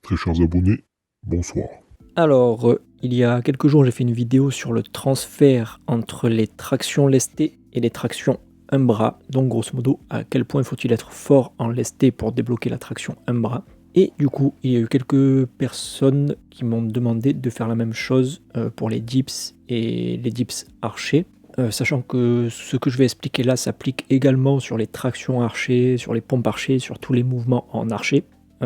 Très chers abonnés, bonsoir. Alors, il y a quelques jours, j'ai fait une vidéo sur le transfert entre les tractions lestées et les tractions un bras. Donc, grosso modo, à quel point faut-il être fort en lesté pour débloquer la traction un bras. Et du coup, il y a eu quelques personnes qui m'ont demandé de faire la même chose pour les dips et les dips archers. Sachant que ce que je vais expliquer là s'applique également sur les tractions archers, sur les pompes archers, sur tous les mouvements en archer.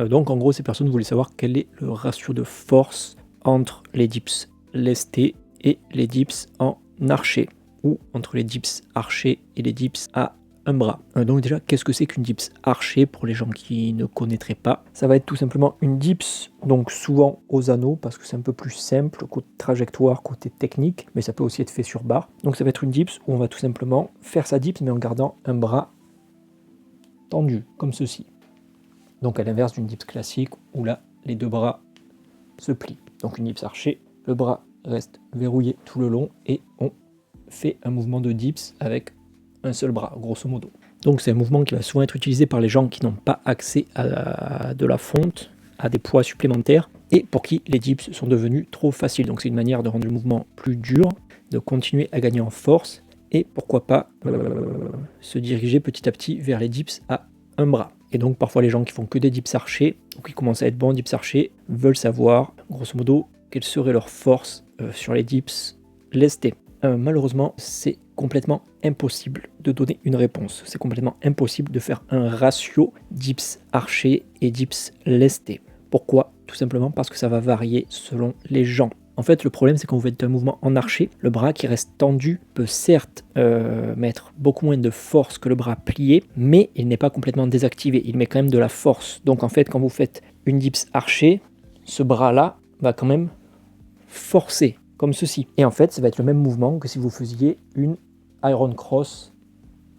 Donc en gros, ces personnes voulaient savoir quel est le ratio de force entre les dips lestés et les dips en archer, ou entre les dips archers et les dips à un bras. Donc déjà, qu'est-ce que c'est qu'une dips archer pour les gens qui ne connaîtraient pas? Ça va être tout simplement une dips, donc souvent aux anneaux, parce que c'est un peu plus simple, côté trajectoire, côté technique, mais ça peut aussi être fait sur barre. Donc ça va être une dips où on va tout simplement faire sa dips, mais en gardant un bras tendu, comme ceci. Donc à l'inverse d'une dips classique, où là, les deux bras se plient. Donc une dips archer, le bras reste verrouillé tout le long, et on fait un mouvement de dips avec un seul bras, grosso modo. Donc c'est un mouvement qui va souvent être utilisé par les gens qui n'ont pas accès à de la fonte, à des poids supplémentaires, et pour qui les dips sont devenus trop faciles. Donc c'est une manière de rendre le mouvement plus dur, de continuer à gagner en force, et pourquoi pas se diriger petit à petit vers les dips à un bras. Et donc parfois les gens qui font que des dips archers, ou qui commencent à être bons en dips archers, veulent savoir, grosso modo, quelle serait leur force sur les dips lestés. Malheureusement, c'est complètement impossible de donner une réponse. C'est complètement impossible de faire un ratio dips archer et dips lesté. Pourquoi? Tout simplement parce que ça va varier selon les gens. En fait, le problème, c'est quand vous faites un mouvement en archer, le bras qui reste tendu peut certes mettre beaucoup moins de force que le bras plié, mais il n'est pas complètement désactivé. Il met quand même de la force. Donc en fait, quand vous faites une dips archer, ce bras-là va quand même forcer, comme ceci. Et en fait, ça va être le même mouvement que si vous faisiez une Iron Cross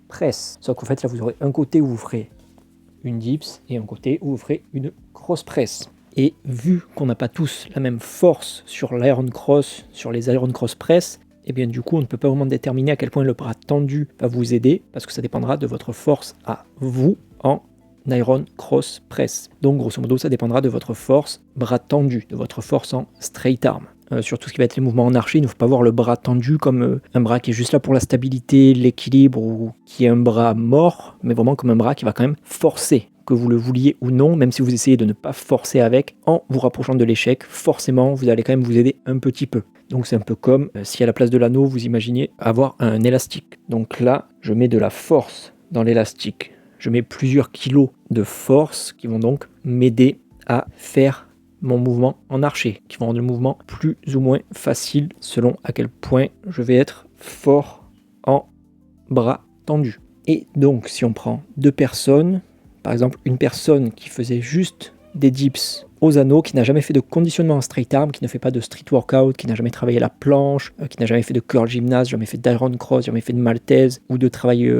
press. Sauf qu'en fait, là, vous aurez un côté où vous ferez une dips et un côté où vous ferez une cross press. Et vu qu'on n'a pas tous la même force sur l'Iron Cross, sur les Iron Cross press, et bien du coup, on ne peut pas vraiment déterminer à quel point le bras tendu va vous aider, parce que ça dépendra de votre force à vous en Iron Cross Press. Donc grosso modo, ça dépendra de votre force bras tendu, de votre force en straight arm. Sur tout ce qui va être les mouvements en archer, il ne faut pas voir le bras tendu comme un bras qui est juste là pour la stabilité, l'équilibre, ou qui est un bras mort, mais vraiment comme un bras qui va quand même forcer, que vous le vouliez ou non, même si vous essayez de ne pas forcer avec, en vous rapprochant de l'échec, forcément, vous allez quand même vous aider un petit peu. Donc c'est un peu comme si à la place de l'anneau, vous imaginiez avoir un élastique. Donc là, je mets de la force dans l'élastique. Je mets plusieurs kilos de force qui vont donc m'aider à faire mon mouvement en archer, qui vont rendre le mouvement plus ou moins facile selon à quel point je vais être fort en bras tendus. Et donc si on prend deux personnes, par exemple une personne qui faisait juste des dips aux anneaux, qui n'a jamais fait de conditionnement en straight arm, qui ne fait pas de street workout, qui n'a jamais travaillé la planche, qui n'a jamais fait de curl gymnase, jamais fait d'iron cross, jamais fait de maltaise ou de travail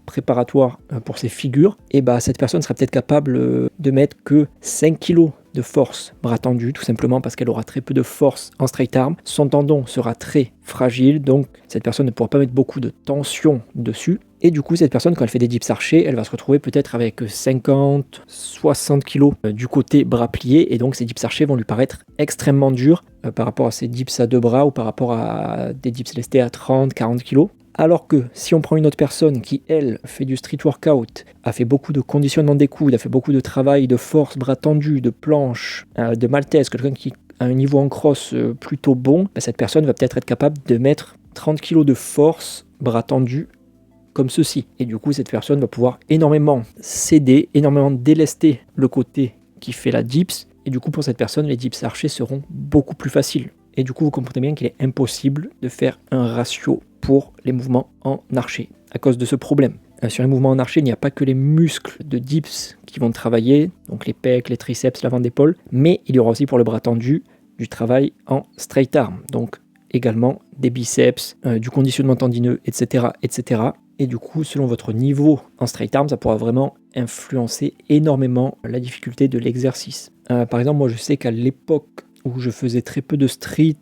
préparatoire pour ses figures, et bah cette personne sera peut-être capable de mettre que 5 kg de force bras tendu, tout simplement parce qu'elle aura très peu de force en straight arm. Son tendon sera très fragile, donc cette personne ne pourra pas mettre beaucoup de tension dessus. Et du coup, cette personne, quand elle fait des dips archers, elle va se retrouver peut-être avec 50, 60 kg du côté bras plié, et donc ces dips archers vont lui paraître extrêmement durs par rapport à ces dips à deux bras ou par rapport à des dips lestés à 30, 40 kg. Alors que si on prend une autre personne qui, elle, fait du street workout, a fait beaucoup de conditionnement des coudes, a fait beaucoup de travail de force, bras tendus, de planche, de maltaise, quelqu'un qui a un niveau en cross plutôt bon, cette personne va peut-être être capable de mettre 30 kg de force, bras tendus, comme ceci. Et du coup, cette personne va pouvoir énormément s'aider, énormément délester le côté qui fait la dips. Et du coup, pour cette personne, les dips archers seront beaucoup plus faciles. Et du coup, vous comprenez bien qu'il est impossible de faire un ratio pour les mouvements en archer à cause de ce problème. Sur les mouvements en archer, il n'y a pas que les muscles de dips qui vont travailler, donc les pecs, les triceps, l'avant d'épaule, mais il y aura aussi pour le bras tendu du travail en straight arm, donc également des biceps, du conditionnement tendineux, etc., etc. Et du coup, selon votre niveau en straight arm, ça pourra vraiment influencer énormément la difficulté de l'exercice. Par exemple, moi je sais qu'à l'époque où je faisais très peu de street,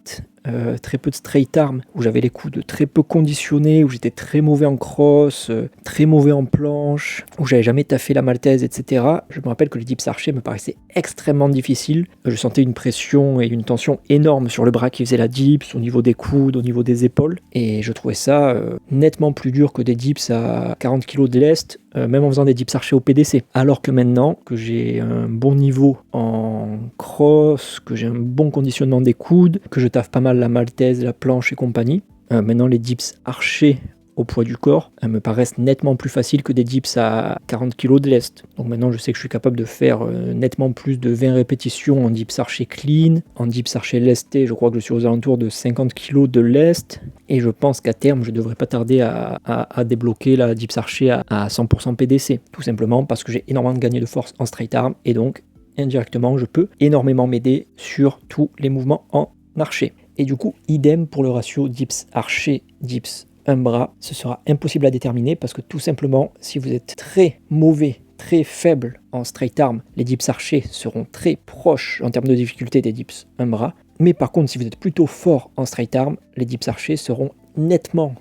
très peu de straight arm, où j'avais les coudes très peu conditionnés, où j'étais très mauvais en cross, très mauvais en planche, où j'avais jamais taffé la maltaise, etc. Je me rappelle que les dips archers me paraissaient extrêmement difficiles. Je sentais une pression et une tension énorme sur le bras qui faisait la dips, au niveau des coudes, au niveau des épaules, et je trouvais ça nettement plus dur que des dips à 40 kg de lest, même en faisant des dips archers au PDC. Alors que maintenant que j'ai un bon niveau en cross, que j'ai un bon conditionnement des coudes, que je taffe pas mal la maltaise, la planche et compagnie, maintenant les dips archers au poids du corps me paraissent nettement plus faciles que des dips à 40 kg de lest. Donc maintenant je sais que je suis capable de faire nettement plus de 20 répétitions en dips archers clean, en dips archers lestés, je crois que je suis aux alentours de 50 kg de lest, et je pense qu'à terme je devrais pas tarder à débloquer la dips archer à 100% PDC, tout simplement parce que j'ai énormément gagné de force en straight arm, et donc indirectement je peux énormément m'aider sur tous les mouvements en archer. Et du coup idem pour le ratio dips archer dips un bras, ce sera impossible à déterminer parce que tout simplement, si vous êtes très mauvais, très faible en straight arm, les dips archers seront très proches en termes de difficulté des dips un bras. Mais par contre, si vous êtes plutôt fort en straight arm, les dips archers seront nettement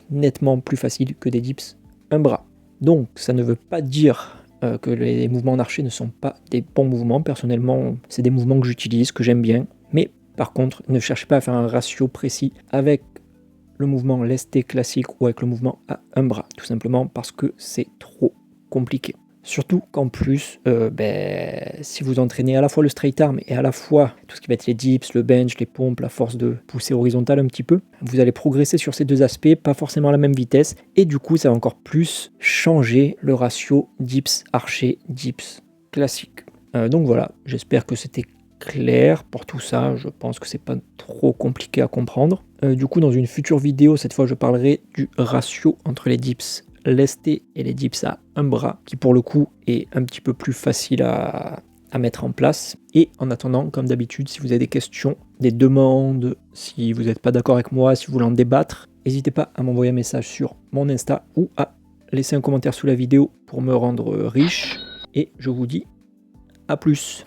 plus faciles que des dips un bras. Donc, ça ne veut pas dire que les mouvements en archer ne sont pas des bons mouvements. Personnellement, c'est des mouvements que j'utilise, que j'aime bien. Mais par contre, ne cherchez pas à faire un ratio précis avec le mouvement lesté classique ou avec le mouvement à un bras, tout simplement parce que c'est trop compliqué. Surtout qu'en plus, si vous entraînez à la fois le straight arm et à la fois tout ce qui va être les dips, le bench, les pompes, la force de pousser horizontale un petit peu, vous allez progresser sur ces deux aspects, pas forcément à la même vitesse, et du coup ça va encore plus changer le ratio dips archer, dips classique. Donc voilà, j'espère que c'était clair pour tout ça, je pense que c'est pas trop compliqué à comprendre. Du coup dans une future vidéo, cette fois je parlerai du ratio entre les dips lestés et les dips à un bras, qui pour le coup est un petit peu plus facile à mettre en place. Et en attendant, comme d'habitude, si vous avez des questions, des demandes, si vous n'êtes pas d'accord avec moi, si vous voulez en débattre, n'hésitez pas à m'envoyer un message sur mon Insta ou à laisser un commentaire sous la vidéo pour me rendre riche. Et je vous dis à plus.